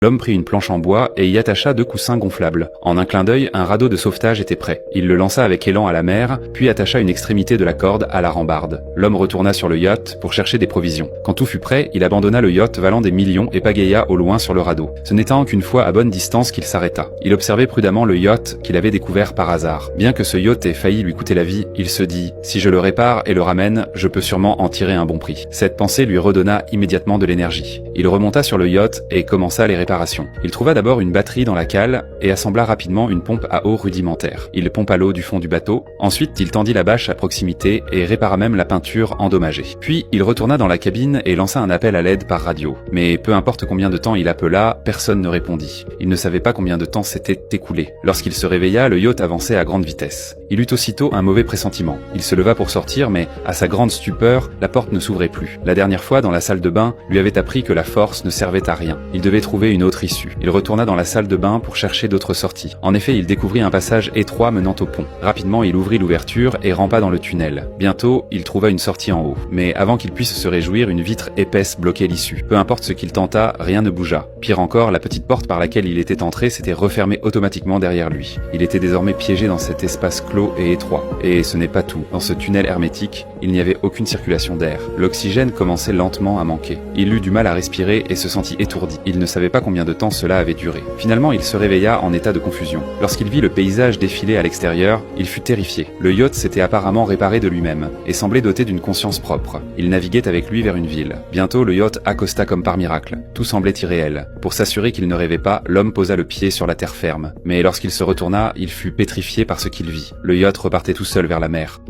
L'homme prit une planche en bois et y attacha 2 coussins gonflables. En un clin d'œil, un radeau de sauvetage était prêt. Il le lança avec élan à la mer, puis attacha une extrémité de la corde à la rambarde. L'homme retourna sur le yacht pour chercher des provisions. Quand tout fut prêt, il abandonna le yacht valant des millions et pagaya au loin sur le radeau. Ce n'étant qu'une fois à bonne distance qu'il s'arrêta. Il observait prudemment le yacht qu'il avait découvert par hasard. Bien que ce yacht ait failli lui coûter la vie, il se dit « Si je le répare et le ramène, je peux sûrement en tirer un bon prix ». Cette pensée lui redonna immédiatement de l'énergie. Il remonta sur le yacht et commença les réparations. Il trouva d'abord une batterie dans la cale et assembla rapidement une pompe à eau rudimentaire. Il pompa l'eau du fond du bateau. Ensuite, il tendit la bâche à proximité et répara même la peinture endommagée. Puis, il retourna dans la cabine et lança un appel à l'aide par radio. Mais peu importe combien de temps il appela, personne ne répondit. Il ne savait pas combien de temps s'était écoulé. Lorsqu'il se réveilla, le yacht avançait à grande vitesse. Il eut aussitôt un mauvais pressentiment. Il se leva pour sortir, mais à sa grande stupeur, la porte ne s'ouvrait plus. La dernière fois, dans la salle de bain, lui avait appris que la force ne servait à rien. Il devait trouver une autre issue. Il retourna dans la salle de bain pour chercher d'autres sorties. En effet, il découvrit un passage étroit menant au pont. Rapidement, il ouvrit l'ouverture et rampa dans le tunnel. Bientôt, il trouva une sortie en haut. Mais avant qu'il puisse se réjouir, une vitre épaisse bloquait l'issue. Peu importe ce qu'il tenta, rien ne bougea. Pire encore, la petite porte par laquelle il était entré s'était refermée automatiquement derrière lui. Il était désormais piégé dans cet espace clos et étroit. Et ce n'est pas tout. Dans ce tunnel hermétique, il n'y avait aucune circulation d'air. L'oxygène commençait lentement à manquer. Il eut du mal à respirer et se sentit étourdi. Il ne savait pas combien de temps cela avait duré. Finalement, il se réveilla en état de confusion. Lorsqu'il vit le paysage défiler à l'extérieur, il fut terrifié. Le yacht s'était apparemment réparé de lui-même et semblait doté d'une conscience propre. Il naviguait avec lui vers une ville. Bientôt, le yacht accosta comme par miracle. Tout semblait irréel. Pour s'assurer qu'il ne rêvait pas, l'homme posa le pied sur la terre ferme. Mais lorsqu'il se retourna, il fut pétrifié par ce qu'il vit. Le yacht repartait tout seul vers la mer.